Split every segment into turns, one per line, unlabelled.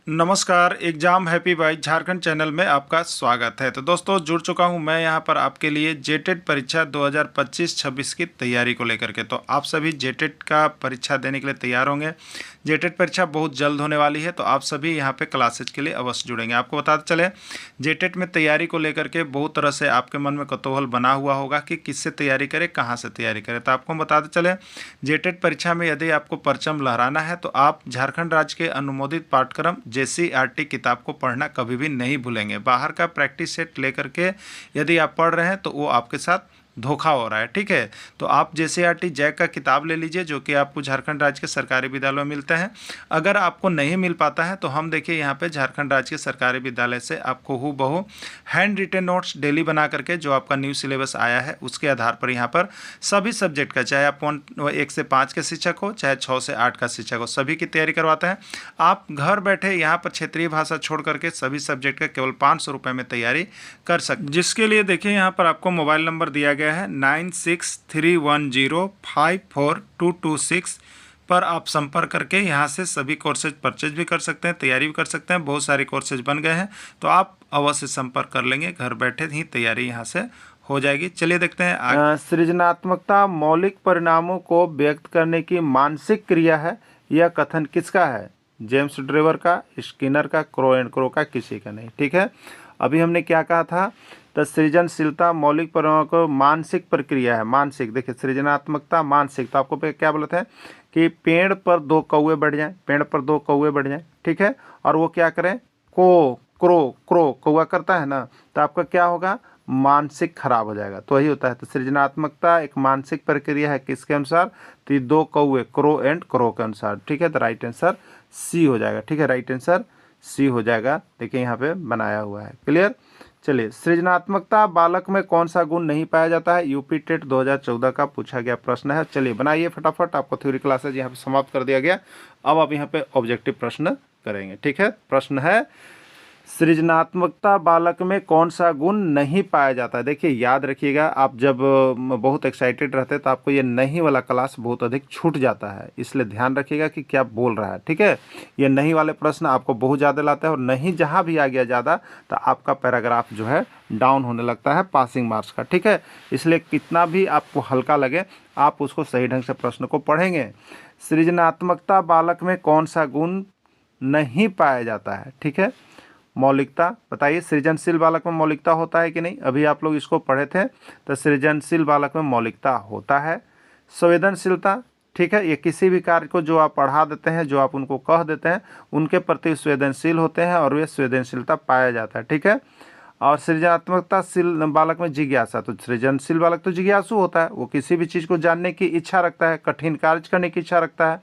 नमस्कार, exam happy by Jharkhand channel में आपका स्वागत है। तो दोस्तों जुड़ चुका हूं मैं यहां पर आपके लिए जेटेट परीक्षा 2025-26 की तैयारी को लेकर के। तो आप सभी जेटेट का परीक्षा देने के लिए तैयार होंगे। जेटेट परीक्षा बहुत जल्द होने वाली है, तो आप सभी यहां पे क्लासेज के लिए अवश्य जुड़ेंगे। आपको बताते चले, जेटेट में तैयारी को लेकर के बहुत तरह से आपके मन में कौतूहल बना हुआ होगा कि किससे तैयारी करें, कहाँ से तैयारी करें। तो आपको बताते चले, जेटेट परीक्षा में यदि आपको परचम लहराना है तो आप झारखंड राज्य के अनुमोदित पाठ्यक्रम JCERT किताब को पढ़ना कभी भी नहीं भूलेंगे। बाहर का प्रैक्टिस सेट लेकर के यदि आप पढ़ रहे हैं तो वो आपके साथ धोखा हो रहा है, ठीक है। तो आप JCERT जैक का किताब ले लीजिए, जो कि आपको झारखंड राज्य के सरकारी विद्यालयों में मिलते हैं। अगर आपको नहीं मिल पाता है तो हम देखिए यहाँ पे झारखंड राज्य के सरकारी विद्यालय से आपको हूबहू हैंड रिटेन नोट्स डेली बना करके, जो आपका न्यू सिलेबस आया है उसके आधार पर यहाँ पर सभी सब्जेक्ट का, चाहे आप 1 से 5 के शिक्षक हो, चाहे 6 से 8 का शिक्षक हो, सभी की तैयारी करवाते हैं। आप घर बैठे यहाँ पर क्षेत्रीय भाषा छोड़ करके सभी सब्जेक्ट का केवल 500 रुपये में तैयारी कर सकते, जिसके लिए देखिए यहाँ पर आपको मोबाइल नंबर दिया गया है 9631054226 पर आप संपर्क करके यहाँ से सभी कोर्सेज परचेज भी कर सकते हैं, तैयारी भी कर सकते हैं। बहुत सारे कोर्सेज बन गए हैं, तो आप अवश्य संपर्क कर लेंगे, घर बैठे ही तैयारी यहाँ से हो जाएगी। चलिए देखते हैं आगे।
सृजनात्मकता मौलिक परिणामों को व्यक्त करने की मानसिक क्रिया है। यह कथन किसका है? जेम्स ड्रेवर का, स्किनर का, क्रो एंड क्रो का, किसी का नहीं। ठीक है, अभी हमने क्या कहा था? तो सृजनशीलता मौलिक परिणामों को मानसिक प्रक्रिया है। मानसिक, देखिए सृजनात्मकता मानसिक, तो आपको क्या बोलते हैं कि पेड़ पर 2 कौवे बैठ जाएं, पेड़ पर 2 कौवे बैठ जाएं, ठीक है, और वो क्या करें? क्रो कौवा करता है ना, तो आपका क्या होगा? मानसिक खराब हो जाएगा। तो वही होता है। तो सृजनात्मकता एक मानसिक प्रक्रिया है, किसके अनुसार? तो 2 कौवे, क्रो एंड क्रो के अनुसार। ठीक है, तो राइट आंसर सी हो जाएगा। ठीक है, राइट आंसर सी हो जाएगा। देखिए यहाँ पे बनाया हुआ है, क्लियर। चलिए, सृजनात्मकता बालक में कौन सा गुण नहीं पाया जाता है? यूपी टेट 2014 का पूछा गया प्रश्न है। चलिए बनाइए फटाफट, आपको थ्योरी क्लासेज यहाँ पे समाप्त कर दिया गया। अब आप यहाँ पे ऑब्जेक्टिव प्रश्न करेंगे। ठीक है, प्रश्न है सृजनात्मकता बालक में कौन सा गुण नहीं पाया जाता है? देखिए याद रखिएगा, आप जब बहुत एक्साइटेड रहते हैं तो आपको ये नहीं वाला क्लास बहुत अधिक छूट जाता है, इसलिए ध्यान रखिएगा कि क्या बोल रहा है। ठीक है, ये नहीं वाले प्रश्न आपको बहुत ज़्यादा लाता है, और नहीं जहाँ भी आ गया ज़्यादा तो आपका पैराग्राफ जो है डाउन होने लगता है पासिंग मार्क्स का। ठीक है, इसलिए कितना भी आपको हल्का लगे आप उसको सही ढंग से प्रश्न को पढ़ेंगे। सृजनात्मकता बालक में कौन सा गुण नहीं पाया जाता है? ठीक है, मौलिकता। बताइए, सृजनशील बालक में मौलिकता होता है कि नहीं? अभी आप लोग इसको पढ़े थे, तो सृजनशील बालक में मौलिकता होता है। संवेदनशीलता, ठीक है, ये किसी भी कार्य को जो आप पढ़ा देते हैं, जो आप उनको कह देते हैं, उनके प्रति संवेदनशील होते हैं और वे संवेदनशीलता पाया जाता है। ठीक है, और सृजनात्मकताशील बालक में जिज्ञासा, तो सृजनशील बालक तो जिज्ञासु होता है, वो किसी भी चीज़ को जानने की इच्छा रखता है, कठिन कार्य करने की इच्छा रखता है,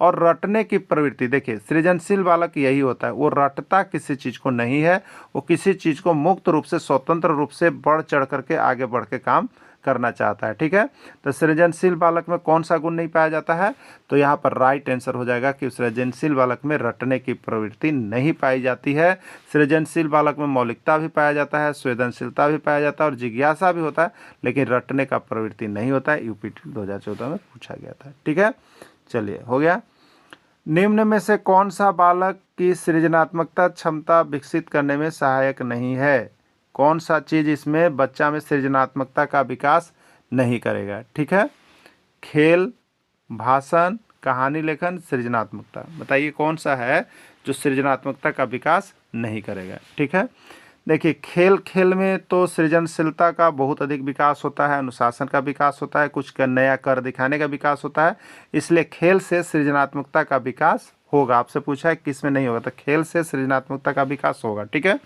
और रटने की प्रवृत्ति। देखिए सृजनशील बालक यही होता है, वो रटता किसी चीज़ को नहीं है, वो किसी चीज़ को मुक्त रूप से, स्वतंत्र रूप से बढ़ चढ़ करके आगे बढ़ के काम करना चाहता है। ठीक है, तो सृजनशील बालक में कौन सा गुण नहीं पाया जाता है? तो यहाँ पर राइट आंसर हो जाएगा कि सृजनशील बालक में रटने की प्रवृत्ति नहीं पाई जाती है। सृजनशील बालक में मौलिकता भी पाया जाता है, संवेदनशीलता भी पाया जाता है, और जिज्ञासा भी होता है, लेकिन रटने का प्रवृत्ति नहीं होता है। यूपी 2014 में पूछा गया था। ठीक है, चलिए हो गया। निम्न में से कौन सा बालक की सृजनात्मकता क्षमता विकसित करने में सहायक नहीं है? कौन सा चीज़ इसमें बच्चा में सृजनात्मकता का विकास नहीं करेगा? ठीक है, खेल, भाषण, कहानी लेखन, सृजनात्मकता। बताइए कौन सा है जो सृजनात्मकता का विकास नहीं करेगा? ठीक है, देखिए खेल में तो सृजनशीलता का बहुत अधिक विकास होता है, अनुशासन का विकास होता है, कुछ नया कर दिखाने का विकास होता है, इसलिए खेल से सृजनात्मकता का विकास होगा। आपसे पूछा है किस में नहीं होगा, तो खेल से सृजनात्मकता का विकास होगा। ठीक है,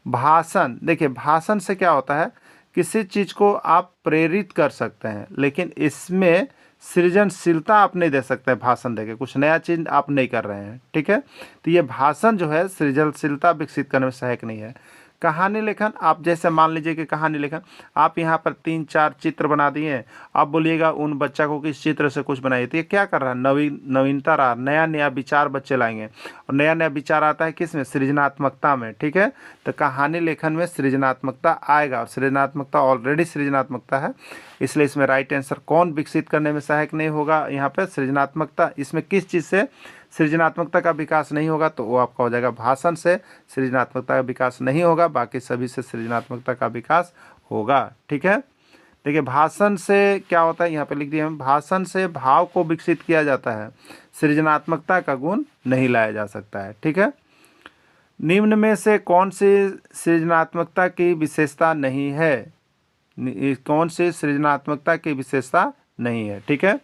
भाषण, देखिए भाषण से क्या होता है, किसी चीज़ को आप प्रेरित कर सकते हैं, लेकिन इसमें सृजनशीलता आप नहीं दे सकते हैं। भाषण देके कुछ नया चीज़ आप नहीं कर रहे हैं। ठीक है, तो ये भाषण जो है सृजनशीलता विकसित करने में सहायक नहीं है। कहानी लेखन, आप जैसे मान लीजिए कि कहानी लेखन आप यहाँ पर 3-4 चित्र बना दिए, आप बोलिएगा उन बच्चा को किस चित्र से कुछ बनाइए, तो ये क्या कर रहा है? नवीनता रहा, नया नया विचार बच्चे लाएंगे, और नया नया विचार आता है किस में? सृजनात्मकता में। ठीक है, तो कहानी लेखन में सृजनात्मकता आएगा, और सृजनात्मकता ऑलरेडी सृजनात्मकता है, इसलिए इसमें राइट आंसर कौन विकसित करने में सहायक नहीं होगा? यहाँ पर सृजनात्मकता, इसमें किस चीज़ से सृजनात्मकता का विकास नहीं होगा तो वो आपका हो जाएगा भाषण से सृजनात्मकता का विकास नहीं होगा, बाकी सभी से सृजनात्मकता का विकास होगा। ठीक है, देखिए भाषण से क्या होता है, यहाँ पे लिख दिए हम, भाषण से भाव को विकसित किया जाता है, सृजनात्मकता का गुण नहीं लाया जा सकता है। ठीक है, निम्न में से कौन सी सृजनात्मकता की विशेषता नहीं है, कौन सी सृजनात्मकता की विशेषता नहीं है। ठीक है,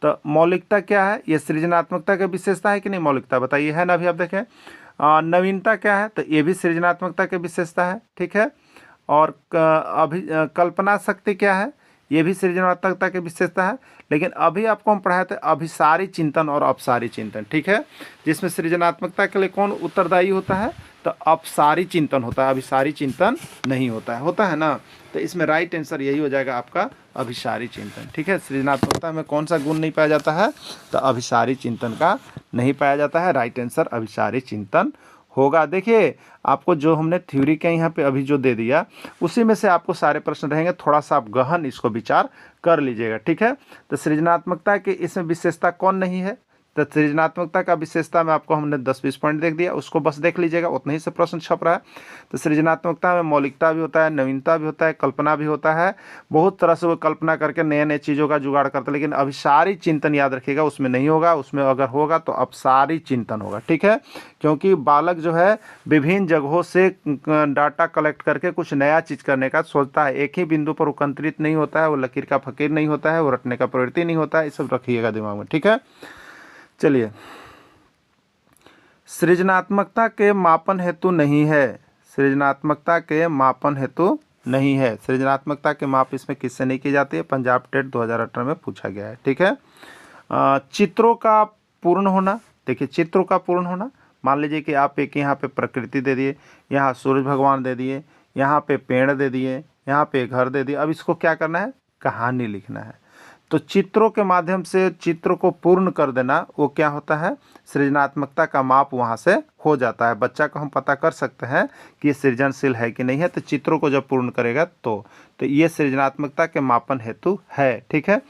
तो मौलिकता क्या है, ये सृजनात्मकता की विशेषता है कि नहीं, मौलिकता बताइए, है ना। अभी आप देखें नवीनता क्या है, तो ये भी सृजनात्मकता की विशेषता है। ठीक है, और कल्पना शक्ति क्या है, ये भी सृजनात्मकता की विशेषता है। लेकिन अभी आपको हम पढ़ाए थे अभिसारी चिंतन और अपसारी चिंतन। ठीक है, जिसमें सृजनात्मकता के लिए कौन उत्तरदायी होता है, तो अपसारी चिंतन होता है, अभिसारी चिंतन नहीं होता है ना। तो इसमें राइट आंसर यही हो जाएगा आपका अभिसारी चिंतन। ठीक है, सृजनात्मकता में कौन सा गुण नहीं पाया जाता है, तो अभिसारी चिंतन का नहीं पाया जाता है। राइट आंसर अभिसारी चिंतन होगा। देखिए आपको जो हमने थ्योरी के यहाँ पे अभी जो दे दिया उसी में से आपको सारे प्रश्न रहेंगे, थोड़ा सा आप गहन इसको विचार कर लीजिएगा। ठीक है, तो सृजनात्मकता की इसमें विशेषता कौन नहीं है, तो सृजनात्मकता का विशेषता में आपको हमने 10-20 पॉइंट देख दिया, उसको बस देख लीजिएगा, उतना ही से प्रश्न छप रहा है। तो सृजनात्मकता में मौलिकता भी होता है, नवीनता भी होता है, कल्पना भी होता है, बहुत तरह से वो कल्पना करके नए नए चीज़ों का जुगाड़ करते हैं। लेकिन अभिसारी चिंतन याद रखिएगा उसमें नहीं होगा, उसमें अगर होगा तो अपसारी चिंतन होगा। ठीक है, क्योंकि बालक जो है विभिन्न जगहों से डाटा कलेक्ट करके कुछ नया चीज़ करने का सोचता है, एक ही बिंदु पर केंद्रित नहीं होता है, वो लकीर का फकीर नहीं होता है, वो रटने का प्रवृत्ति नहीं होता है, ये सब रखिएगा दिमाग में। ठीक है, चलिए सृजनात्मकता के मापन हेतु नहीं है, सृजनात्मकता के मापन हेतु नहीं है। सृजनात्मकता के माप इसमें किससे नहीं की जाती है, पंजाब टेट 2018 में पूछा गया है। ठीक है, चित्रों का पूर्ण होना, देखिए चित्रों का पूर्ण होना, मान लीजिए कि आप एक यहाँ पे प्रकृति दे दिए, यहाँ सूरज भगवान दे दिए, यहाँ पे पेड़ दे दिए, यहाँ पे घर दे दिए, अब इसको क्या करना है, कहानी लिखना है। तो चित्रों के माध्यम से चित्र को पूर्ण कर देना वो क्या होता है, सृजनात्मकता का माप वहाँ से हो जाता है। बच्चा को हम पता कर सकते हैं कि ये सृजनशील है कि नहीं है, तो चित्रों को जब पूर्ण करेगा तो ये सृजनात्मकता के मापन हेतु है। ठीक है,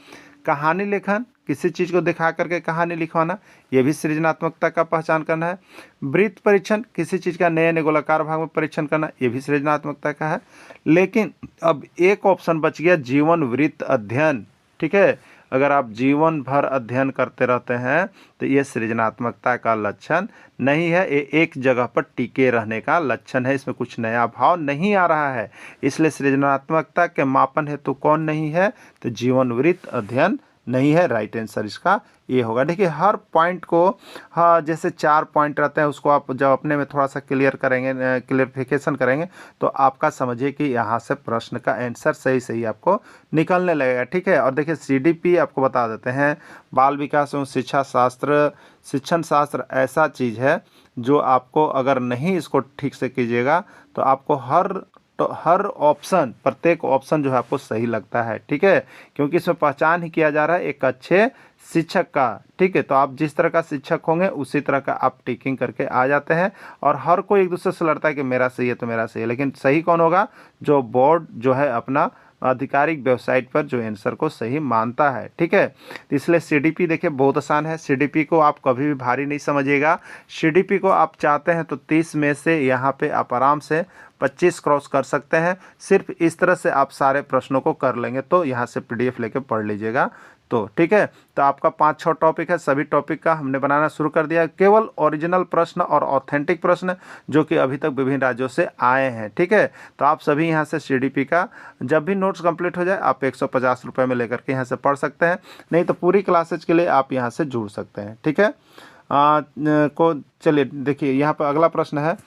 कहानी लेखन, किसी चीज़ को दिखा करके कहानी लिखवाना, ये भी सृजनात्मकता का पहचान करना है। वृत्त परीक्षण, किसी चीज़ का नए नए गोलाकार भाग में परीक्षण करना, ये भी सृजनात्मकता का है। लेकिन अब एक ऑप्शन बच गया, जीवन वृत्त अध्ययन। ठीक है, अगर आप जीवन भर अध्ययन करते रहते हैं तो ये सृजनात्मकता का लक्षण नहीं है, ये एक जगह पर टिके रहने का लक्षण है, इसमें कुछ नया भाव नहीं आ रहा है। इसलिए सृजनात्मकता के मापन हेतु कौन नहीं है, तो जीवन वृत्त अध्ययन नहीं है। राइट आंसर इसका ये होगा। देखिए हर पॉइंट को, हाँ जैसे 4 पॉइंट रहते हैं उसको आप जब अपने में थोड़ा सा क्लियर करेंगे, क्लियरिफिकेशन करेंगे तो आपका समझिए कि यहाँ से प्रश्न का आंसर सही सही आपको निकलने लगेगा। ठीक है, और देखिए CDP आपको बता देते हैं, बाल विकास एवं शिक्षा शास्त्र, शिक्षण शास्त्र ऐसा चीज़ है जो आपको अगर नहीं इसको ठीक से कीजिएगा तो आपको हर ऑप्शन, प्रत्येक ऑप्शन जो है आपको सही लगता है। ठीक है, क्योंकि इसमें पहचान ही किया जा रहा है एक अच्छे शिक्षक का। ठीक है, तो आप जिस तरह का शिक्षक होंगे उसी तरह का आप टिकिंग करके आ जाते हैं। और हर कोई एक दूसरे से लड़ता है कि मेरा सही है तो मेरा सही है, लेकिन सही कौन होगा, जो बोर्ड जो है अपना आधिकारिक वेबसाइट पर जो आंसर को सही मानता है। ठीक है, तो इसलिए CDP देखिए बहुत आसान है, CDP को आप कभी भी भारी नहीं समझिएगा। CDP को आप चाहते हैं तो 30 में से यहाँ पे आप आराम से 25 क्रॉस कर सकते हैं। सिर्फ इस तरह से आप सारे प्रश्नों को कर लेंगे, तो यहाँ से PDF लेके पढ़ लीजिएगा तो। ठीक है, तो आपका 5-6 टॉपिक है, सभी टॉपिक का हमने बनाना शुरू कर दिया। केवल ओरिजिनल प्रश्न और ऑथेंटिक प्रश्न जो कि अभी तक विभिन्न राज्यों से आए हैं। ठीक है, तो आप सभी यहाँ से CDP का जब भी नोट्स कंप्लीट हो जाए आप 150 रुपये में लेकर के यहाँ से पढ़ सकते हैं, नहीं तो पूरी क्लासेज के लिए आप यहाँ से जुड़ सकते हैं। ठीक है, चलिए देखिए यहाँ पर अगला प्रश्न है,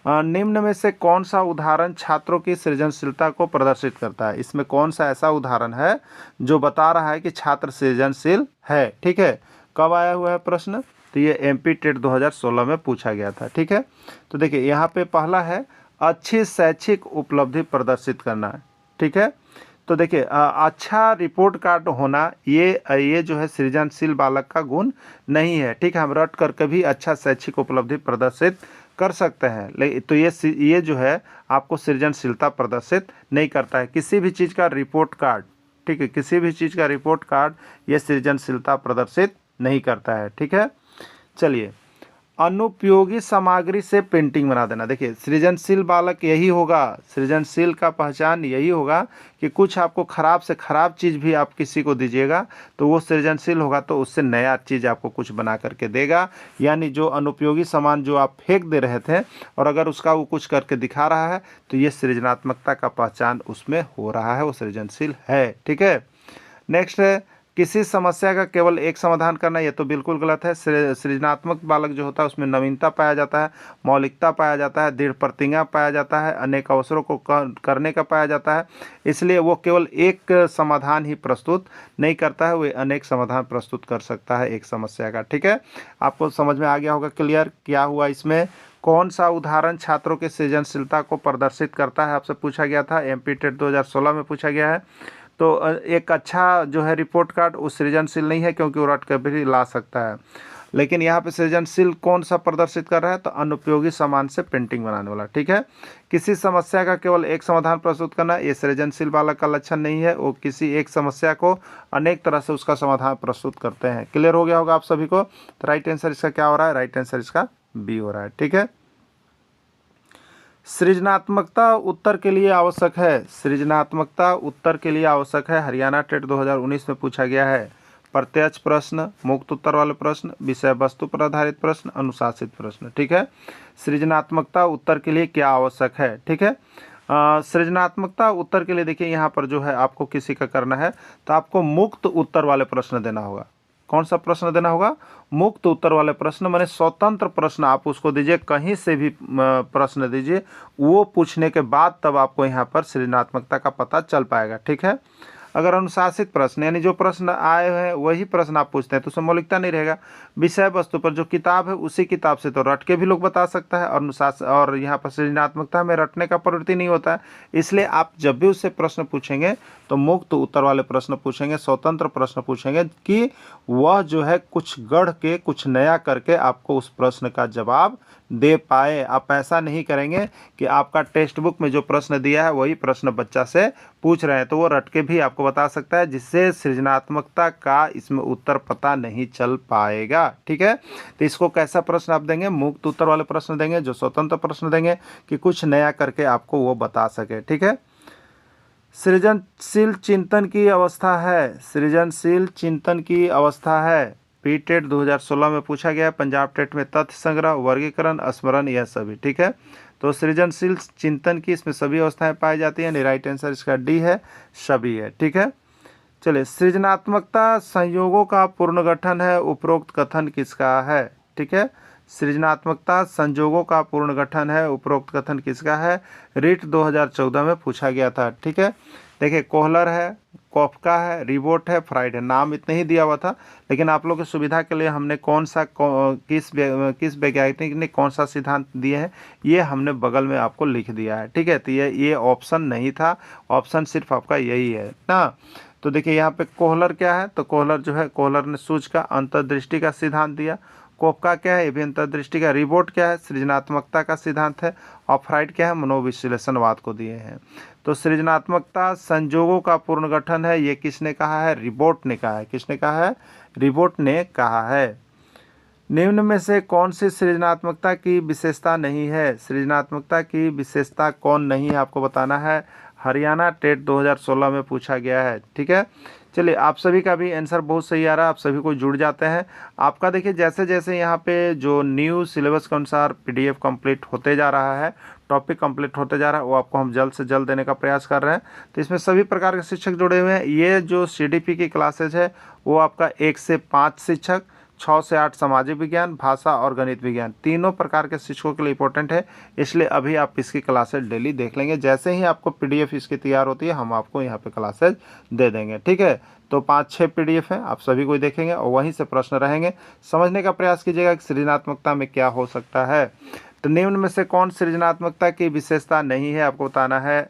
निम्न में से कौन सा उदाहरण छात्रों की सृजनशीलता को प्रदर्शित करता है। इसमें कौन सा ऐसा उदाहरण है जो बता रहा है कि छात्र सृजनशील है। ठीक है, कब आया हुआ है प्रश्न, तो ये MP टेट 2016 में पूछा गया था। ठीक है, तो देखिए यहाँ पे पहला है अच्छी शैक्षिक उपलब्धि प्रदर्शित करना। ठीक है, तो देखिए अच्छा रिपोर्ट कार्ड होना ये जो है सृजनशील बालक का गुण नहीं है। ठीक है, हम रट करके भी अच्छा शैक्षिक उपलब्धि प्रदर्शित कर सकते हैं, लेकिन तो ये जो है आपको सृजनशीलता प्रदर्शित नहीं करता है। किसी भी चीज़ का रिपोर्ट कार्ड, ठीक है, किसी भी चीज़ का रिपोर्ट कार्ड ये सृजनशीलता प्रदर्शित नहीं करता है। ठीक है, चलिए अनुपयोगी सामग्री से पेंटिंग बना देना। देखिए सृजनशील बालक यही होगा, सृजनशील का पहचान यही होगा कि कुछ आपको खराब से खराब चीज़ भी आप किसी को दीजिएगा तो वो सृजनशील होगा, तो उससे नया चीज़ आपको कुछ बना करके देगा। यानी जो अनुपयोगी सामान जो आप फेंक दे रहे थे और अगर उसका वो कुछ करके दिखा रहा है तो ये सृजनात्मकता का पहचान उसमें हो रहा है, वो सृजनशील है। ठीक है। नेक्स्ट है किसी समस्या का केवल एक समाधान करना, ये तो बिल्कुल गलत है। सृजनात्मक बालक जो होता है उसमें नवीनता पाया जाता है, मौलिकता पाया जाता है, दृढ़ प्रतिज्ञा पाया जाता है, अनेक अवसरों को करने का पाया जाता है। इसलिए वो केवल एक समाधान ही प्रस्तुत नहीं करता है, वो अनेक समाधान प्रस्तुत कर सकता है एक समस्या का। ठीक है, आपको समझ में आ गया होगा क्लियर क्या हुआ इसमें। कौन सा उदाहरण छात्रों की सृजनशीलता को प्रदर्शित करता है, आपसे पूछा गया था, एमपी टेट 2016 में पूछा गया है। तो एक अच्छा जो है रिपोर्ट कार्ड वो सृजनशील नहीं है क्योंकि वो रट कर भी ला सकता है, लेकिन यहाँ पे सृजनशील कौन सा प्रदर्शित कर रहा है, तो अनुपयोगी सामान से पेंटिंग बनाने वाला। ठीक है। किसी समस्या का केवल एक समाधान प्रस्तुत करना, ये सृजनशील बालक का लक्षण नहीं है, वो किसी एक समस्या को अनेक तरह से उसका समाधान प्रस्तुत करते हैं। क्लियर हो गया होगा आप सभी को। तो राइट आंसर इसका क्या हो रहा है, राइट आंसर इसका बी हो रहा है। ठीक है। सृजनात्मकता उत्तर के लिए आवश्यक है, सृजनात्मकता उत्तर के लिए आवश्यक है, हरियाणा टेट 2019 में पूछा गया है। प्रत्यक्ष प्रश्न, मुक्त उत्तर वाले प्रश्न, विषय वस्तु पर आधारित प्रश्न, अनुशासित प्रश्न। ठीक है। सृजनात्मकता उत्तर के लिए क्या आवश्यक है। ठीक है। सृजनात्मकता उत्तर के लिए देखिए यहाँ पर जो है आपको किसी का करना है तो आपको मुक्त उत्तर वाले प्रश्न देना होगा। कौन सा प्रश्न देना होगा, मुक्त उत्तर वाले प्रश्न, माने स्वतंत्र प्रश्न आप उसको दीजिए, कहीं से भी प्रश्न दीजिए, वो पूछने के बाद तब आपको यहाँ पर सृजनात्मकता का पता चल पाएगा। ठीक है। अगर अनुशासित प्रश्न यानी जो प्रश्न आए हैं वही प्रश्न आप पूछते हैं तो उसमें मौलिकता नहीं रहेगा। विषय वस्तु पर जो किताब है उसी किताब से तो रट के भी लोग बता सकता है, और अनुशासन और यहाँ पर सृजनात्मकता में रटने का प्रवृत्ति नहीं होता है। इसलिए आप जब भी उससे प्रश्न पूछेंगे तो मुक्त उत्तर वाले प्रश्न पूछेंगे, स्वतंत्र प्रश्न पूछेंगे कि वह जो है कुछ गढ़ के कुछ नया करके आपको उस प्रश्न का जवाब दे पाए। आप ऐसा नहीं करेंगे कि आपका टेक्स्ट बुक में जो प्रश्न दिया है वही प्रश्न बच्चा से पूछ रहे हैं तो वो रट के भी आपको बता सकता है, जिससे सृजनात्मकता का इसमें उत्तर पता नहीं चल पाएगा। ठीक है। तो इसको कैसा प्रश्न आप देंगे, मुक्त उत्तर वाले प्रश्न देंगे, जो स्वतंत्र प्रश्न देंगे कि कुछ नया करके आपको वो बता सके। ठीक है। सृजनशील चिंतन की अवस्था है, सृजनशील चिंतन की अवस्था है, पीटेट 2016 में पूछा गया, पंजाब टेट में तथ्य संग्रह, वर्गीकरण, स्मरण, यह सभी। ठीक है। तो सृजनशील चिंतन की इसमें सभी अवस्थाएं पाई जाती हैं, राइट आंसर इसका डी है, सभी है। ठीक है। चलिए, सृजनात्मकता संयोगों का पुनर्गठन है, उपरोक्त कथन किसका है। ठीक है। सृजनात्मकता संयोगों का पुनर्गठन है, उपरोक्त कथन किसका है, रीट 2014 में पूछा गया था। ठीक है। देखिए कोहलर है, कॉफका है, रिबोट है, फ्राइड है, नाम इतने ही दिया हुआ था, लेकिन आप लोगों की सुविधा के लिए हमने किस वैज्ञानिक ने कौन सा सिद्धांत दिए हैं ये हमने बगल में आपको लिख दिया है। ठीक है। तो ये ऑप्शन नहीं था, ऑप्शन सिर्फ आपका यही है ना। तो देखिए यहाँ पे कोहलर क्या है, तो कोहलर जो है, कोहलर ने सूझ का अंतर्दृष्टि का सिद्धांत दिया। कोफका क्या है, ये भी अंतर्दृष्टि का। रिबोट क्या है, सृजनात्मकता का सिद्धांत है। और फ्राइड क्या है, मनोविश्लेषणवाद को दिए हैं। तो सृजनात्मकता संजोगों का पुनर्गठन है, ये किसने कहा है, रिबोट ने कहा है। किसने कहा है, रिबोट ने कहा है। निम्न में से कौन सी सृजनात्मकता की विशेषता नहीं है, सृजनात्मकता की विशेषता कौन नहीं है आपको बताना है, हरियाणा टेट 2016 में पूछा गया है। ठीक है। चलिए, आप सभी का भी आंसर बहुत सही आ रहा है, आप सभी को जुड़ जाते हैं। आपका देखिए जैसे जैसे यहाँ पे जो न्यू सिलेबस के अनुसार पीडीएफ कंप्लीट होते जा रहा है, टॉपिक कंप्लीट होते जा रहा है, वो आपको हम जल्द से जल्द देने का प्रयास कर रहे हैं। तो इसमें सभी प्रकार के शिक्षक जुड़े हुए हैं। ये जो सीडीपी की क्लासेज है वो आपका 1 से 5 शिक्षक, 6 से 8 सामाजिक विज्ञान, भाषा और गणित विज्ञान, तीनों प्रकार के शिक्षकों के लिए इंपॉर्टेंट है। इसलिए अभी आप इसकी क्लासेज डेली देख लेंगे, जैसे ही आपको पीडीएफ इसकी तैयार होती है हम आपको यहाँ पे क्लासेज दे देंगे। ठीक है। तो 5-6 पीडीएफ हैं, आप सभी को देखेंगे और वहीं से प्रश्न रहेंगे। समझने का प्रयास कीजिएगा कि सृजनात्मकता में क्या हो सकता है। तो निम्न में से कौन सृजनात्मकता की विशेषता नहीं है आपको बताना है।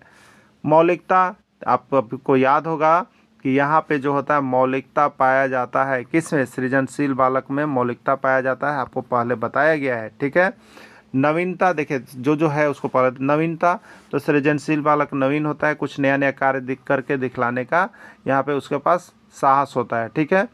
मौलिकता, आपको याद होगा कि यहाँ पे जो होता है मौलिकता पाया जाता है, किसमें, सृजनशील बालक में मौलिकता पाया जाता है, आपको पहले बताया गया है। ठीक है। नवीनता, देखिए जो है उसको पहले नवीनता, तो सृजनशील बालक नवीन होता है, कुछ नया नया कार्य करके दिखलाने का यहाँ पे उसके पास साहस होता है। ठीक है।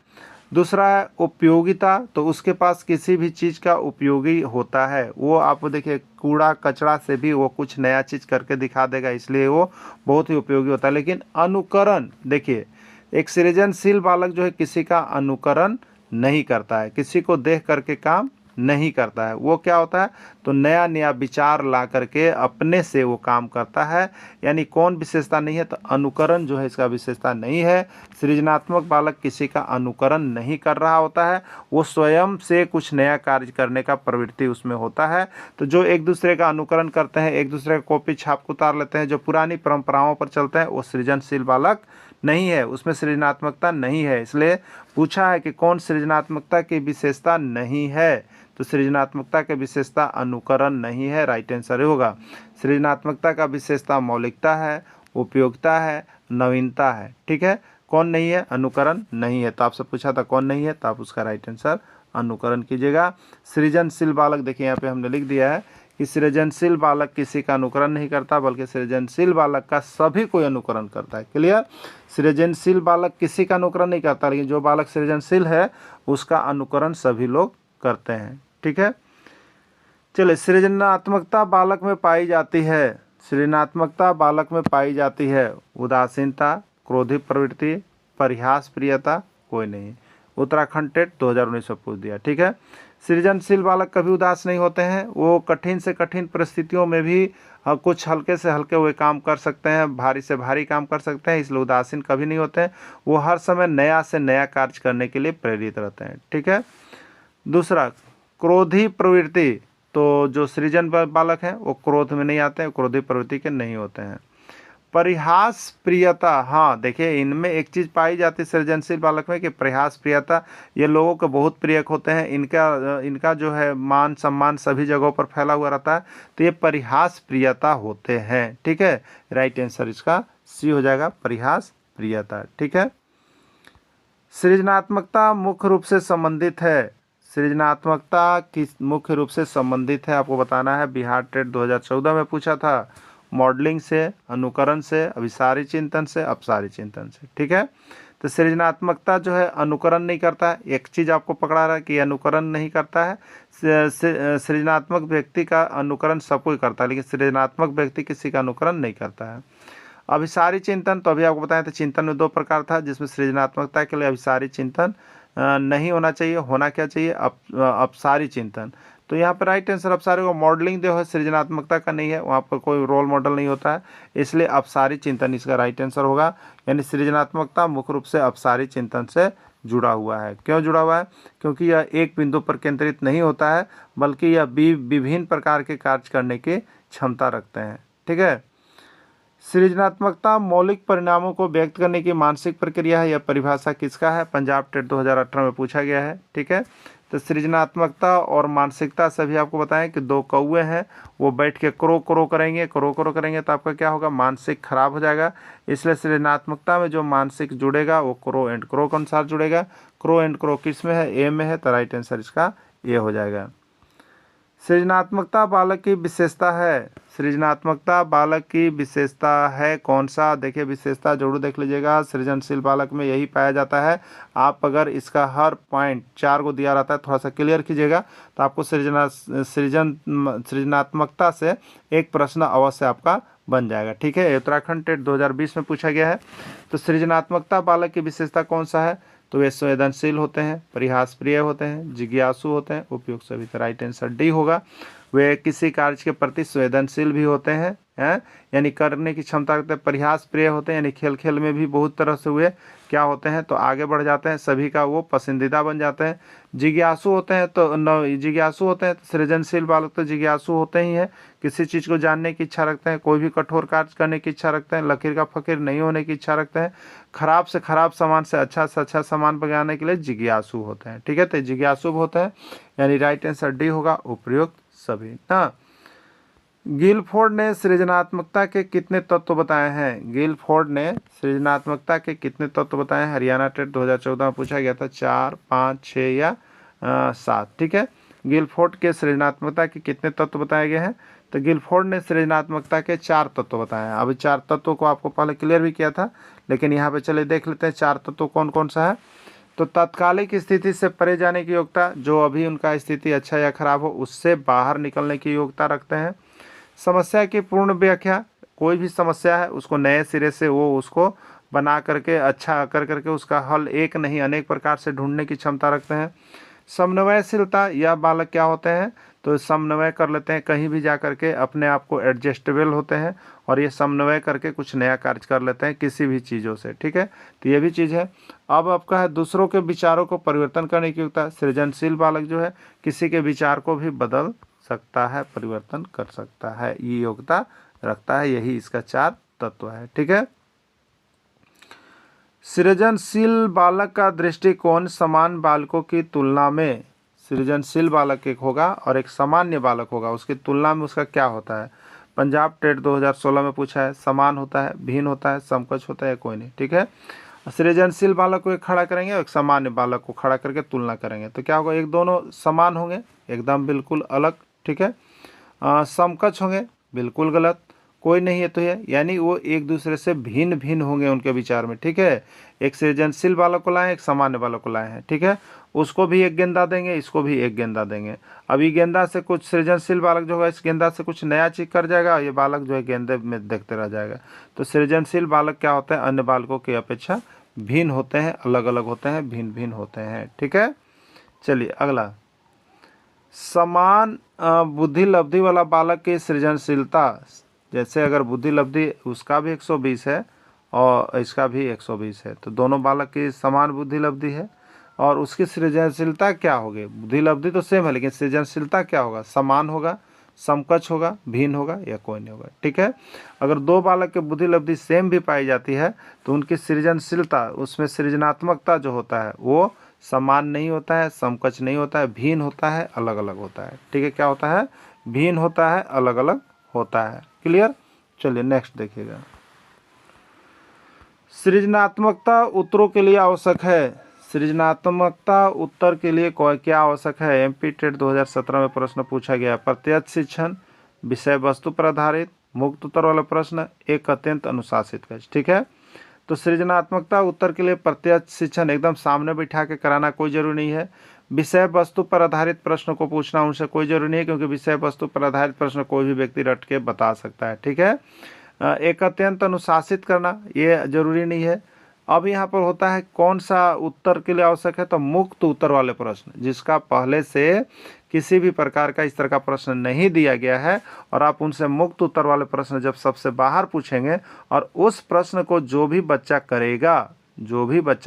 दूसरा है उपयोगिता, तो उसके पास किसी भी चीज़ का उपयोगी होता है, वो आप देखिए कूड़ा कचरा से भी वो कुछ नया चीज़ करके दिखा देगा, इसलिए वो बहुत ही उपयोगी होता है। लेकिन अनुकरण, देखिए एक सृजनशील बालक जो है किसी का अनुकरण नहीं करता है, किसी को देख करके काम नहीं करता है। वो क्या होता है, तो नया नया विचार ला करके अपने से वो काम करता है। यानी कौन विशेषता नहीं है, तो अनुकरण जो है इसका विशेषता नहीं है। सृजनात्मक बालक किसी का अनुकरण नहीं कर रहा होता है, वो स्वयं से कुछ नया कार्य करने का प्रवृत्ति उसमें होता है। तो जो एक दूसरे का अनुकरण करते हैं, एक दूसरे का कॉपी छाप उतार लेते हैं, जो पुरानी परंपराओं पर चलते हैं, वो सृजनशील बालक नहीं है, उसमें सृजनात्मकता नहीं है। इसलिए पूछा है कि कौन सृजनात्मकता की विशेषता नहीं है, तो सृजनात्मकता की विशेषता अनुकरण नहीं है, राइट आंसर होगा। सृजनात्मकता का विशेषता मौलिकता है, उपयोगिता है, नवीनता है। ठीक है, कौन नहीं है, अनुकरण नहीं है। तो आपसे पूछा था कौन नहीं है, तो आप उसका राइट आंसर अनुकरण कीजिएगा। सृजनशील बालक, देखिए यहाँ पे हमने लिख दिया है कि सृजनशील बालक किसी का अनुकरण नहीं करता, बल्कि सृजनशील बालक का सभी कोई अनुकरण करता है। क्लियर, सृजनशील बालक किसी का अनुकरण नहीं करता, लेकिन जो बालक सृजनशील है उसका अनुकरण सभी लोग करते हैं। ठीक है, चलिए, सृजनात्मकता बालक में पाई जाती है, सृजनात्मकता बालक में पाई जाती है उदासीनता, क्रोधी प्रवृत्ति, परिहास प्रियता, कोई नहीं। उत्तराखंड टेट 2019 में पूछ दिया। ठीक है, सृजनशील बालक कभी उदास नहीं होते हैं, वो कठिन से कठिन परिस्थितियों में भी कुछ हल्के से हल्के हुए काम कर सकते हैं, भारी से भारी काम कर सकते हैं, इसलिए उदासीन कभी नहीं होते हैं। वो हर समय नया से नया कार्य करने के लिए प्रेरित रहते हैं। ठीक है, दूसरा क्रोधी प्रवृत्ति, तो जो सृजन बालक हैं वो क्रोध में नहीं आते हैं, क्रोधी प्रवृत्ति के नहीं होते हैं। परिहास प्रियता, हाँ देखिए इनमें एक चीज़ पाई जाती है सृजनशील बालक में कि परिहास प्रियता, ये लोगों को बहुत प्रिय होते हैं, इनका जो है मान सम्मान सभी जगहों पर फैला हुआ रहता है, तो ये परिहास प्रियता होते हैं। ठीक है, राइट आंसर इसका सी हो जाएगा, परिहास प्रियता। ठीक है, सृजनात्मकता मुख्य रूप से संबंधित है, सृजनात्मकता किस मुख्य रूप से संबंधित है आपको बताना है। बिहार टेट 2014 में पूछा था, मॉडलिंग से, अनुकरण से, अभिसारी चिंतन से, अपसारी चिंतन से। ठीक है, तो सृजनात्मकता जो है अनुकरण नहीं करता है, एक चीज़ आपको पकड़ा रहा है कि अनुकरण नहीं करता है। सृजनात्मक व्यक्ति का अनुकरण सब कोई करता है, लेकिन सृजनात्मक व्यक्ति किसी का अनुकरण नहीं करता है। अभिसारी चिंतन, तो अभी आपको बताया था चिंतन में दो प्रकार था, जिसमें सृजनात्मकता के लिए अभिसारी चिंतन नहीं होना चाहिए, होना क्या चाहिए, अपसारी चिंतन। तो यहाँ पर राइट आंसर अपसारी को, मॉडलिंग जो है सृजनात्मकता का नहीं है, वहाँ पर कोई रोल मॉडल नहीं होता है, इसलिए अपसारी चिंतन इसका राइट आंसर होगा। यानी सृजनात्मकता मुख्य रूप से अपसारी चिंतन से जुड़ा हुआ है। क्यों जुड़ा हुआ है, क्योंकि यह एक बिंदु पर केंद्रित नहीं होता है, बल्कि यह विभिन्न प्रकार के कार्य करने की क्षमता रखते हैं। ठीक है, सृजनात्मकता मौलिक परिणामों को व्यक्त करने की मानसिक प्रक्रिया है, यह परिभाषा किसका है, पंजाब टेट 2018 में पूछा गया है। ठीक है, तो सृजनात्मकता और मानसिकता सभी आपको बताएं कि दो कौवे हैं, वो बैठ के क्रो क्रो करेंगे, क्रो क्रो करेंगे, तो आपका क्या होगा, मानसिक खराब हो जाएगा। इसलिए सृजनात्मकता में जो मानसिक जुड़ेगा वो क्रो एंड क्रो के अनुसार जुड़ेगा। क्रो एंड क्रो किस में है, ए में है, तो राइट आंसर इसका ए हो जाएगा। सृजनात्मकता बालक की विशेषता है, सृजनात्मकता बालक की विशेषता है कौन सा, देखिए विशेषता जरूर देख लीजिएगा, सृजनशील बालक में यही पाया जाता है। आप अगर इसका हर पॉइंट 4 को दिया रहता है, थोड़ा सा क्लियर कीजिएगा, तो आपको सृजनात्मकता से एक प्रश्न अवश्य आपका बन जाएगा। ठीक है, उत्तराखंड टेट 2020 में पूछा गया है। तो सृजनात्मकता बालक की विशेषता कौन सा है, तो वे संवेदनशील होते हैं, परिहास प्रिय होते हैं, जिज्ञासु होते हैं, उपयुक्त सभी। तो राइट आंसर डी होगा, वे किसी कार्य के प्रति संवेदनशील भी होते हैं, यानी करने की क्षमता रखते हैं, परिहास प्रिय होते हैं, यानी खेल खेल में भी बहुत तरह से हुए क्या होते हैं, तो आगे बढ़ जाते हैं, सभी का वो पसंदीदा बन जाते हैं। जिज्ञासु होते हैं, तो जिज्ञासु होते हैं, तो सृजनशील बालक तो जिज्ञासु होते ही हैं, किसी चीज़ को जानने की इच्छा रखते हैं, कोई भी कठोर कार्य करने की इच्छा रखते हैं, लकीर का फकीर नहीं होने की इच्छा रखते हैं, खराब से खराब सामान से अच्छा सामान बनाने के लिए जिज्ञासु होते हैं। ठीक है, तो जिज्ञासु होते हैं, यानी राइट आंसर डी होगा, उपयुक्त सभी ना। गिलफोर्ड ने सृजनात्मकता के कितने तत्व बताए हैं, गिलफोर्ड ने सृजनात्मकता के कितने तत्व बताए हैं, हरियाणा टेट 2014 में पूछा गया था, 4, 5, 6 या 7। ठीक है, गिलफोर्ड के सृजनात्मकता के कितने तत्व बताए गए हैं, तो गिलफोर्ड ने सृजनात्मकता के 4 तत्व बताए हैं। अभी 4 तत्वों को आपको पहले क्लियर भी किया था, लेकिन यहाँ पे चले देख लेते हैं 4 तत्व कौन कौन सा है। तो तात्कालिक स्थिति से परे जाने की योग्यता, जो अभी उनका स्थिति अच्छा या खराब हो उससे बाहर निकलने की योग्यता रखते हैं। समस्या की पूर्ण व्याख्या, कोई भी समस्या है उसको नए सिरे से वो उसको बना करके अच्छा कर करके उसका हल एक नहीं अनेक प्रकार से ढूंढने की क्षमता रखते हैं। समन्वयशीलता, यह बालक क्या होते हैं, तो समन्वय कर लेते हैं, कहीं भी जा करके अपने आप को एडजस्टेबल होते हैं और ये समन्वय करके कुछ नया कार्य कर लेते हैं किसी भी चीज़ों से, ठीक है। तो ये भी चीज़ है। अब आपका है दूसरों के विचारों को परिवर्तन करने की योग्यता। सृजनशील बालक जो है किसी के विचार को भी बदल सकता है, परिवर्तन कर सकता है, ये योग्यता रखता है। यही इसका 4 तत्व है, ठीक है। सृजनशील बालक का दृष्टिकोण समान बालकों की तुलना में, सृजनशील बालक एक होगा और एक सामान्य बालक होगा, उसकी तुलना में उसका क्या होता है। पंजाब टेट 2016 में पूछा है, समान होता है, भिन्न होता है, समकक्ष होता है, कोई नहीं, ठीक है। सृजनशील बालक को एक खड़ा करेंगे और एक सामान्य बालक को खड़ा करके तुलना करेंगे तो क्या होगा, एक दोनों समान होंगे, एकदम बिल्कुल अलग, ठीक है। समकक्ष होंगे, बिल्कुल गलत, कोई नहीं है तो ये, यानी वो एक दूसरे से भिन्न भिन्न होंगे उनके विचार में, ठीक है। एक सृजनशील बालक को लाए, एक सामान्य बालक को लाए हैं, ठीक है। उसको भी एक गेंदा देंगे, इसको भी एक गेंदा देंगे। अभी गेंदा से कुछ सृजनशील बालक जो है इस गेंदा से कुछ नया चीज कर जाएगा, ये बालक जो है गेंदे में देखते रह जाएगा। तो सृजनशील बालक क्या होते हैं, अन्य बालकों की अपेक्षा भिन्न होते हैं, अलग अलग होते हैं, भिन्न भिन्न होते हैं, ठीक है। चलिए अगला, समान बुद्धि लब्धि वाला बालक की सृजनशीलता, जैसे अगर बुद्धि लब्धि उसका भी 120 है और इसका भी 120 है तो दोनों बालक की समान बुद्धि लब्धि है और उसकी सृजनशीलता क्या होगी, बुद्धि लब्धि तो सेम है लेकिन सृजनशीलता क्या होगा, समान होगा, समकक्ष होगा, भिन्न होगा या कोई नहीं होगा, ठीक है। अगर दो बालक के बुद्धि लब्धि सेम भी पाई जाती है तो उनकी सृजनशीलता, उसमें सृजनात्मकता जो होता है वो समान नहीं होता है, समकक्ष नहीं होता है, भिन्न होता है, अलग अलग होता है, ठीक है। क्या होता है, भिन्न होता है, अलग अलग होता है, क्लियर। चलिए नेक्स्ट देखिएगा, सृजनात्मकता उत्तरों के लिए आवश्यक है। सृजनात्मकता उत्तर के लिए क्या आवश्यक है, एमपी टेट 2017 में प्रश्न पूछा गया। प्रत्यक्ष शिक्षण, विषय वस्तु पर आधारित, मुक्त उत्तर वाला प्रश्न, एक अत्यंत अनुशासित बैच, ठीक है। तो सृजनात्मकता उत्तर के लिए प्रत्यक्ष शिक्षण एकदम सामने बैठा के कराना कोई जरूरी नहीं है। विषय वस्तु पर आधारित प्रश्न को पूछना उनसे कोई जरूरी नहीं है क्योंकि विषय वस्तु पर आधारित प्रश्न कोई भी व्यक्ति रट के बता सकता है, ठीक है। एक अत्यंत अनुशासित करना ये जरूरी नहीं है। अब यहाँ पर होता है कौन सा उत्तर के लिए आवश्यक है, तो मुक्त उत्तर वाले प्रश्न जिसका पहले से किसी भी प्रकार का इस तरह का प्रश्न नहीं दिया गया है और आप उनसे मुक्त उत्तर वाले प्रश्न जब सबसे बाहर पूछेंगे और उस प्रश्न को जो भी बच्चा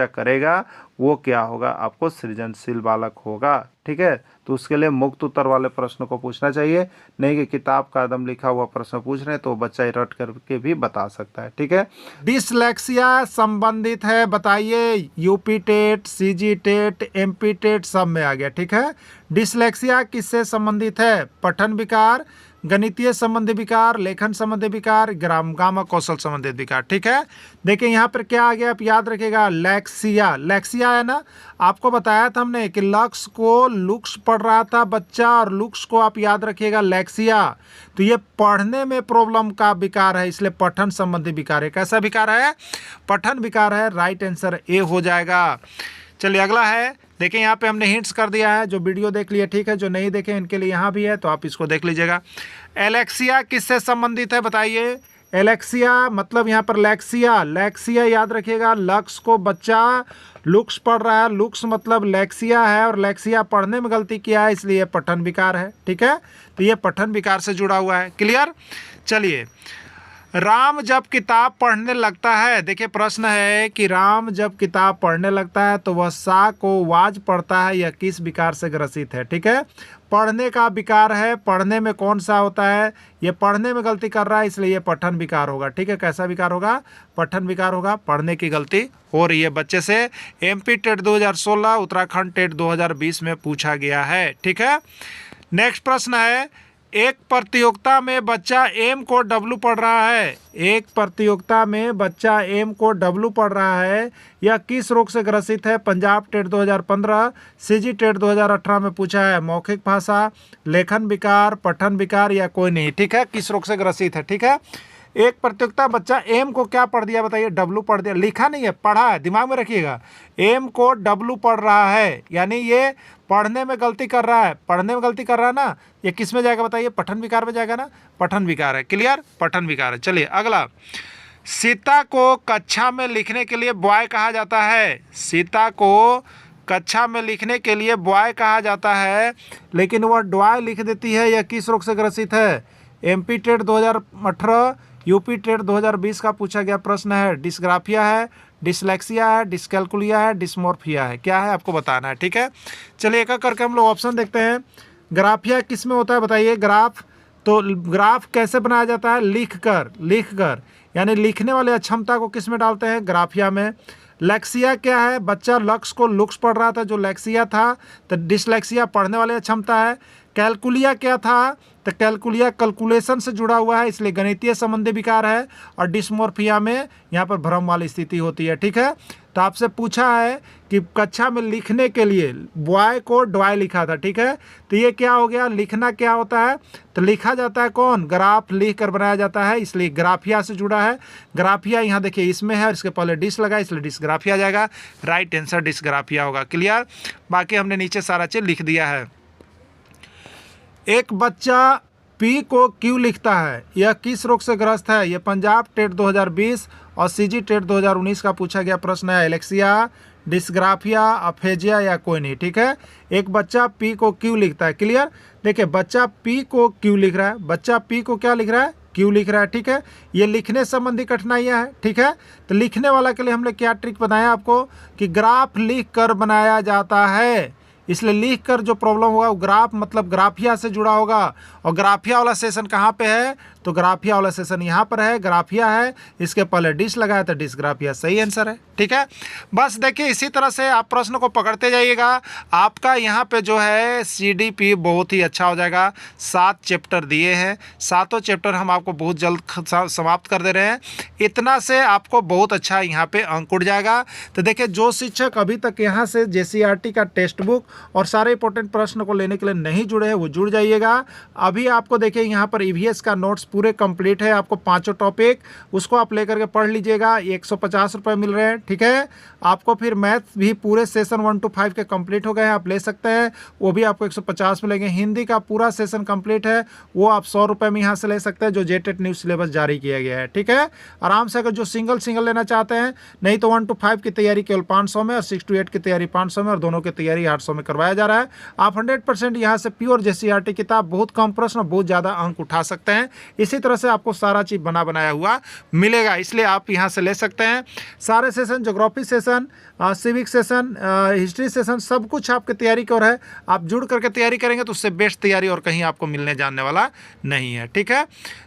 करेगा वो क्या होगा, आपको सृजनशील बालक होगा, ठीक है। तो उसके लिए मुक्त उत्तर वाले प्रश्न को पूछना चाहिए, नहीं कि किताब का एकदम लिखा हुआ प्रश्न पूछ रहे हैं तो बच्चा रट करके भी बता सकता है, ठीक है। डिसलेक्सिया संबंधित है, बताइए, UP TET, CG TET, MP TET सब में आ गया, ठीक है। डिसलेक्सिया किससे संबंधित है, पठन विकार, गणितीय संबंधी विकार, लेखन संबंधी विकार, ग्राम कौशल संबंधित विकार, ठीक है। देखिए यहाँ पर क्या आ गया, आप याद रखिएगा, लैक्सिया है ना, आपको बताया था हमने कि लक्स को लुक्स पढ़ रहा था बच्चा और लुक्स को आप याद रखिएगा लैक्सिया, तो ये पढ़ने में प्रॉब्लम का विकार है, इसलिए पठन संबंधी विकार है। कैसा विकार है, पठन विकार है, राइट आंसर ए हो जाएगा। चलिए अगला है, देखिए यहाँ पे हमने हिंट्स कर दिया है, जो वीडियो देख लिए ठीक है, जो नहीं देखे इनके लिए यहाँ भी है तो आप इसको देख लीजिएगा। एलेक्सिया किससे संबंधित है, बताइए। एलेक्सिया मतलब यहाँ पर लैक्सिया याद रखिएगा, लक्स को बच्चा लुक्स पढ़ रहा है, लुक्स मतलब लैक्सिया है और लैक्सिया पढ़ने में गलती किया है इसलिए पठन विकार है, ठीक है। तो ये पठन विकार से जुड़ा हुआ है, क्लियर। चलिए, राम जब किताब पढ़ने लगता है, देखिए प्रश्न है कि राम जब किताब पढ़ने लगता है तो वह सा को वाज पढ़ता है, यह किस विकार से ग्रसित है, ठीक है। पढ़ने का विकार है, पढ़ने में कौन सा होता है, ये पढ़ने में गलती कर रहा है इसलिए ये पठन विकार होगा, ठीक है। कैसा विकार होगा, पठन विकार होगा, पढ़ने की गलती हो रही है बच्चे से। एमपी टेट 2016, उत्तराखंड टेट 2020 में पूछा गया है, ठीक है। नेक्स्ट प्रश्न है, एक प्रतियोगिता में बच्चा एम को डब्लू पढ़ रहा है, एक प्रतियोगिता में बच्चा एम को डब्लू पढ़ रहा है, यह किस रोग से ग्रसित है। पंजाब टेट 2015, सीजी टेट 2018 में पूछा है। मौखिक भाषा, लेखन विकार, पठन विकार या कोई नहीं, ठीक है। किस रोग से ग्रसित है, ठीक है। एक प्रतियोगिता बच्चा एम को क्या पढ़ दिया बताइए, डब्लू पढ़ दिया, लिखा नहीं है, पढ़ा है, दिमाग में रखिएगा। एम को डब्लू पढ़ रहा है, यानी ये पढ़ने में गलती कर रहा है, पढ़ने में गलती कर रहा है ना, ये किस में जाएगा बताइए, पठन विकार में जाएगा ना, पठन विकार है। क्लियर, पठन विकार है। चलिए अगला, सीता को कक्षा में लिखने के लिए बॉय कहा जाता है। सीता को कक्षा में लिखने के लिए बॉय कहा जाता है, लेकिन वह डॉय लिख देती है। यह किस रोग से ग्रसित है? एमपी टेट 2018, यूपी टेट 2020 का पूछा गया प्रश्न है। डिस्ग्राफिया है, डिसलेक्सिया है, डिसकैलकुलिया है, डिस्मोर्फिया है, क्या है आपको बताना है। ठीक है, चलिए एक एक करके हम लोग ऑप्शन देखते हैं। ग्राफिया किस में होता है बताइए, ग्राफ, तो ग्राफ कैसे बनाया जाता है, लिख कर, यानी लिखने वाले अक्षमता को किस में डालते हैं, ग्राफिया में। लेक्सिया क्या है, बच्चा लक्ष्य को लुक्स पढ़ रहा था, जो लेक्सिया था, तो डिसलेक्सिया पढ़ने वाले अक्षमता है। कैलकुलिया क्या था, तो कैलकुलिया कैलकुलेशन से जुड़ा हुआ है, इसलिए गणितीय संबंधी विकार है। और डिस्मोर्फिया में यहाँ पर भ्रम वाली स्थिति होती है। ठीक है, तो आपसे पूछा है कि कक्षा में लिखने के लिए बॉय को डॉय लिखा था। ठीक है, तो ये क्या हो गया, लिखना क्या होता है, तो लिखा जाता है कौन, ग्राफ लिख कर बनाया जाता है, इसलिए ग्राफिया से जुड़ा है। ग्राफिया यहाँ देखिए इसमें है, इसके पहले डिस लगा, इसलिए डिस्ग्राफिया आ जाएगा। राइट आंसर डिस्ग्राफिया होगा। क्लियर, बाकी हमने नीचे सारा चीज लिख दिया है। एक बच्चा पी को क्यों लिखता है, यह किस रोग से ग्रस्त है? यह पंजाब टेट 2020 और सीजी टेट 2019 का पूछा गया प्रश्न है। एलेक्सिया, डिस्ग्राफिया, अफेजिया या कोई नहीं। ठीक है, एक बच्चा पी को क्यों लिखता है। क्लियर, देखिए बच्चा पी को क्यों लिख रहा है, बच्चा पी को क्या लिख रहा है, क्यों लिख रहा है। ठीक है, ये लिखने संबंधी कठिनाइयाँ हैं। ठीक है, तो लिखने वाला के लिए हमने क्या ट्रिक बताया आपको कि ग्राफ लिख कर बनाया जाता है, इसलिए लिख कर जो प्रॉब्लम होगा वो ग्राफ मतलब ग्राफिया से जुड़ा होगा। और ग्राफिया वाला सेशन कहाँ पे है, तो ग्राफिया वाला सेशन यहाँ पर है, ग्राफिया है, इसके पहले डिस लगाया तो डिस्ग्राफिया सही आंसर है। ठीक है, बस देखिए इसी तरह से आप प्रश्न को पकड़ते जाइएगा, आपका यहाँ पे जो है CDP बहुत ही अच्छा हो जाएगा। 7 चैप्टर दिए हैं, 7 चैप्टर हम आपको बहुत जल्द समाप्त कर दे रहे हैं, इतना से आपको बहुत अच्छा यहाँ पे अंक उड़ जाएगा। तो देखिए जो शिक्षक अभी तक यहाँ से JCRT का टेक्स्ट बुक और सारे इंपॉर्टेंट प्रश्न को लेने के लिए नहीं जुड़े हैं वो जुड़ जाइएगा। अभी आपको देखिए यहाँ पर EVS का नोट्स पूरे कंप्लीट है, आपको 5 टॉपिक, उसको आप लेकर के पढ़ लीजिएगा। 150 रुपये मिल रहे हैं। ठीक है, आपको फिर मैथ भी पूरे सेशन 1 to 5 के कंप्लीट हो गए हैं, आप ले सकते हैं, वो भी आपको 150 मिलेंगे। हिंदी का पूरा सेशन कंप्लीट है, वो आप 100 रुपये में यहाँ से ले सकते हैं, जो जेटेट न्यू सिलेबस जारी किया गया है। ठीक है, आराम से, अगर जो सिंगल लेना चाहते हैं, नहीं तो 1 to 5 की तैयारी केवल 500 में और 6 to 8 की तैयारी 500 में और दोनों की तैयारी 800 में करवाया जा रहा है। आप 100% यहाँ से प्योर JCRT किताब, बहुत कम प्रश्न, बहुत ज़्यादा अंक उठा सकते हैं। इसी तरह से आपको सारा चीज़ बनाया हुआ मिलेगा, इसलिए आप यहाँ से ले सकते हैं। सारे session, geography session, civic session, history session, सब कुछ आपकी तैयारी की ओर है। आप जुड़ करके तैयारी करेंगे तो उससे बेस्ट तैयारी और कहीं आपको मिलने जानने वाला नहीं है। ठीक है,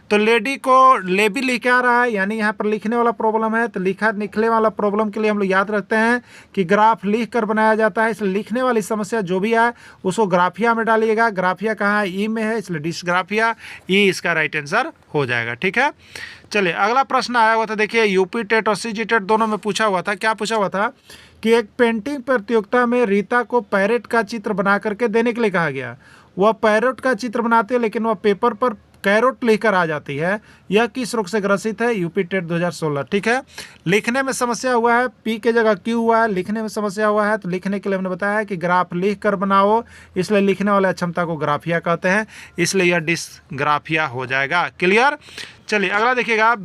तो लेडी को लेबी लिख आ रहा है, यानी यहाँ पर लिखने वाला प्रॉब्लम है, तो लिखने वाला प्रॉब्लम के लिए हम लोग याद रखते हैं कि ग्राफ लिख कर बनाया जाता है, इसलिए लिखने वाली समस्या जो भी है उसको ग्राफिया में डालिएगा। ग्राफिया कहाँ है, ई में है, इसलिए डिस्ग्राफिया, ई इसका राइट आंसर हो जाएगा। ठीक है, चलिए अगला प्रश्न आया हुआ था, देखिए यूपी टेट और CG टेट दोनों में पूछा हुआ था। क्या पूछा हुआ था कि एक पेंटिंग प्रतियोगिता में रीता को पैरेट का चित्र बना करके देने के लिए कहा गया। वह पैरेट का चित्र बनाती है, लेकिन वह पेपर पर कैरोट लेकर आ जाती है, यह किस रोग से ग्रसित है? यूपी टेट 2016। ठीक है, लिखने में समस्या हुआ है, पी के जगह क्यू हुआ है, लिखने में समस्या हुआ है, तो लिखने के लिए हमने बताया है कि ग्राफ लिख कर बनाओ, इसलिए लिखने वाले अक्षमता को ग्राफिया कहते हैं, इसलिए यह डिस्ग्राफिया हो जाएगा। क्लियर, चलिए अगला देखिएगा,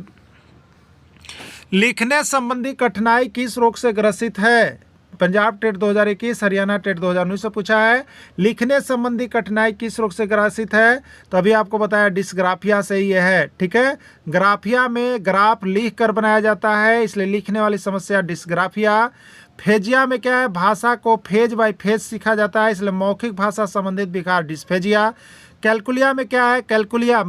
लिखने संबंधी कठिनाई किस रोग से ग्रसित है? पंजाब टेट 2021, हरियाणा टेट 2019 से पूछा है, लिखने संबंधी कठिनाई किस रोग से ग्रसित है? तो अभी आपको बताया डिस्ग्राफिया से ही है। ठीक है, ग्राफिया में ग्राफ लिख कर बनाया जाता है, इसलिए लिखने वाली समस्या डिस्ग्राफिया। फेजिया में क्या है, भाषा को फेज बाय फेज सीखा जाता है, इसलिए मौखिक भाषा संबंधित विकार डिस्फेजिया। कैलकुलिया में क्या है, कैलकुलिया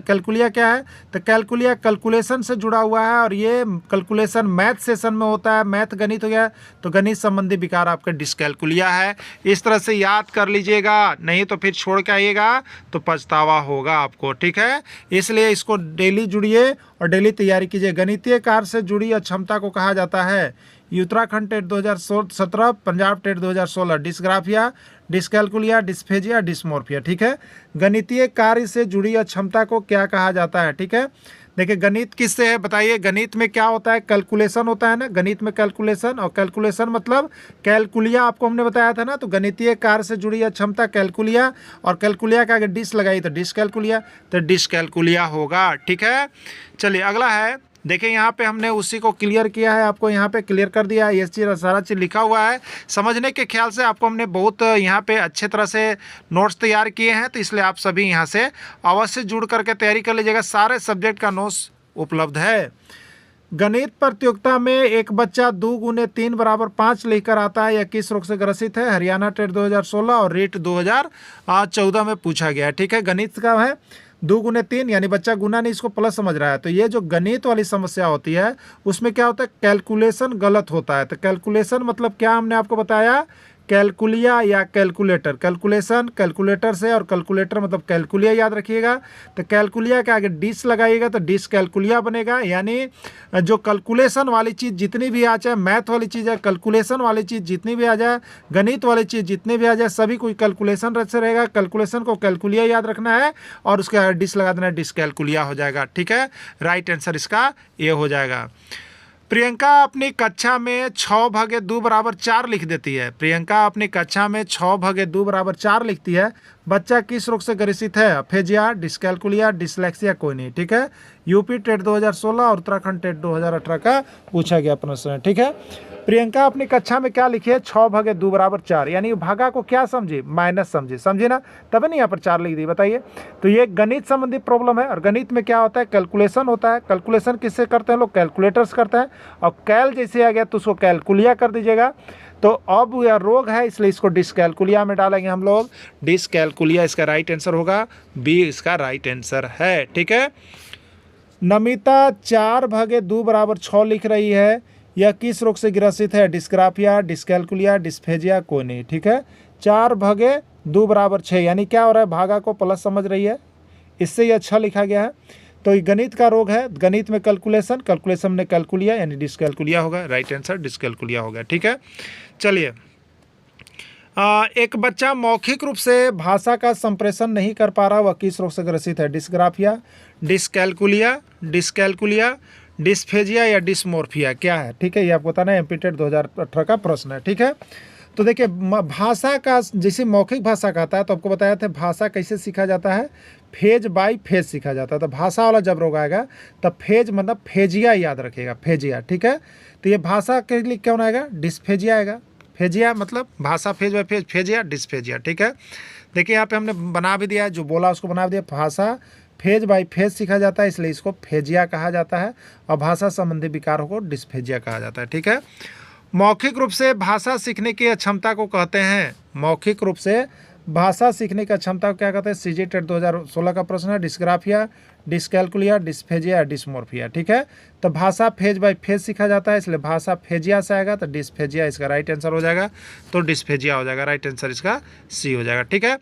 कैलकुलिया क्या है, तो कैलकुलिया कैलकुलेशन से जुड़ा हुआ है, और ये कैलकुलेशन मैथ सेशन में होता है, मैथ गणित हो गया, तो गणित संबंधी विकार आपका डिस्कैलकुलिया है। इस तरह से याद कर लीजिएगा, नहीं तो फिर छोड़ के आइएगा तो पछतावा होगा आपको। ठीक है, इसलिए इसको डेली जुड़िए और डेली तैयारी कीजिए। गणितीय कार्य से जुड़ी अक्षमता को कहा जाता है Uttarakhand TET 2017, Punjab TET 2016, dysgraphia, dyscalculia, dysphagia, dysmorphia. ठीक है, गणितीय कार्य से जुड़ी अक्षमता को क्या कहा जाता है? ठीक है, देखिए गणित किससे है बताइए। गणित में क्या होता है, कैलकुलेशन होता है ना, गणित में कैलकुलेशन, और कैलकुलेशन मतलब कैलकुलिया आपको हमने बताया था ना, तो गणितीय कार्य से जुड़ी है क्षमता कैलकुलिया, और कैलकुलिया का अगर डिस लगाई तो डिसकैलकुलिया, तो डिसकैलकुलिया होगा। ठीक है, चलिए अगला है। देखिए यहाँ पे हमने उसी को क्लियर किया है, आपको यहाँ पे क्लियर कर दिया है, ये चीज़ सारा चीज़ लिखा हुआ है। समझने के ख्याल से आपको हमने बहुत यहाँ पे अच्छे तरह से नोट्स तैयार किए हैं, तो इसलिए आप सभी यहाँ से अवश्य जुड़ करके तैयारी कर लीजिएगा। सारे सब्जेक्ट का नोट्स उपलब्ध है। गणित प्रतियोगिता में एक बच्चा 2 गुने 3 बराबर 5 लेकर आता है, यह किस रोग से ग्रसित है? हरियाणा टेट 2016 और रीट 2014 में पूछा गया है। ठीक है, गणित का है 2 गुने 3, यानी बच्चा गुना नहीं इसको प्लस समझ रहा है। तो ये जो गणित वाली समस्या होती है उसमें क्या होता है, कैलकुलेशन गलत होता है। तो कैलकुलेशन मतलब क्या हमने आपको बताया, कैलकुलिया या कैलकुलेटर। कैलकुलेशन कैलकुलेटर से, और कैलकुलेटर मतलब कैलकुलिया, याद रखिएगा। तो कैलकुलिया के आगे डिस लगाइएगा तो डिस कैलकुलिया बनेगा। यानी जो कैलकुलेशन वाली चीज़ जितनी भी आ जाए, मैथ वाली चीज़ है, कैलकुलेशन वाली चीज़ जितनी भी आ जाए, गणित वाली चीज़ जितनी भी आ जाए, सभी कोई कैलकुलेशन से रहेगा। कैलकुलेशन को कैलकुलिया याद रखना है और उसके आगे डिस लगा देना है, डिस कैलकुलिया हो जाएगा। ठीक है, राइट आंसर इसका ये हो जाएगा। प्रियंका अपनी कक्षा में 6/2 बराबर 4 लिख देती है। प्रियंका अपनी कक्षा में 6/2 बराबर 4 लिखती है। बच्चा किस रोग से ग्रसित है? अफेजिया, डिसकैलकुलिया, डिसलेक्सिया, कोई नहीं। ठीक है, यूपी टेट 2016 और उत्तराखंड टेट 2018 का पूछा गया प्रश्न है। ठीक है, प्रियंका अपनी कक्षा में क्या लिखी है? 6/2 बराबर 4, यानी भागा को क्या समझी? माइनस समझी, समझे ना, तभी नहीं यहाँ पर 4 लिख दी। बताइए, तो ये गणित संबंधी प्रॉब्लम है। और गणित में क्या होता है, कैलकुलेशन होता है। कैलकुलेशन किससे करते हैं लोग? कैलकुलेटर्स करते हैं। और कैल जैसे आ गया तो उसको कैलकुलिया कर दीजिएगा। तो अब यह रोग है इसलिए इसको डिसकैलकुलिया में डालेंगे हम लोग, डिसकैलकुलिया इसका राइट आंसर होगा, बी इसका राइट आंसर है। ठीक है, नमिता 4/2 बराबर 6 लिख रही है, यह किस रोग से ग्रसित है? डिस्ग्राफिया, डिसकैलकुलिया, डिस्फेजिया, कोई नहीं। ठीक है, 4/2 बराबर 6, यानी क्या हो रहा है, भागा को प्लस समझ रही है, इससे यह 6 लिखा गया है। तो ये गणित का रोग है। गणित में कैलकुलेशन, कैलकुलेशन में कैलकुलिया, यानी डिसकैलकुलिया होगा। राइट आंसर डिसकैलकुलिया होगा। ठीक है, चलिए एक बच्चा मौखिक रूप से भाषा का संप्रेषण नहीं कर पा रहा, वह किस रोग से ग्रसित है? डिस्ग्राफिया, डिसकैलकुलिया, डिसकैलकुलिया, डिस्फेजिया या डिसमोर्फिया, क्या है? ठीक है, ये आपको बताना है, एमपी टेट 2018 का प्रश्न है। ठीक है, तो देखिए भाषा का, जैसे मौखिक भाषा का आता है तो आपको बताया था भाषा कैसे सीखा जाता है, फेज बाय फेज सीखा जाता है। तो भाषा वाला जब रोग आएगा तब फेज मतलब फेजिया याद रखिएगा, फेजिया। ठीक है, तो ये भाषा के लिए कौन आएगा? डिस्फेजिया आएगा। फेजिया मतलब भाषा फेज बाय फेज, फेजिया, डिस्फेजिया। ठीक है, देखिए यहाँ पे हमने बना भी दिया है, जो बोला उसको बना दिया। भाषा फेज बाय फेज सीखा जाता है इसलिए इसको फेजिया कहा जाता है, और भाषा संबंधी विकारों को डिस्फेजिया कहा जाता है। ठीक है, मौखिक रूप से भाषा सीखने की क्षमता को कहते हैं, मौखिक रूप से भाषा सीखने की क्षमता को क्या कहते हैं? सीजी टेट 2016 का प्रश्न है। Dysgraphia, dyscalculia, dysphagia, dysmorphia. ठीक है, तो भाषा फेज बाय फेज सीखा जाता है इसलिए भाषा फेजिया से आएगा, तो डिस्फेजिया इसका राइट आंसर हो जाएगा। तो डिस्फेजिया हो जाएगा, राइट आंसर इसका सी हो जाएगा। ठीक है,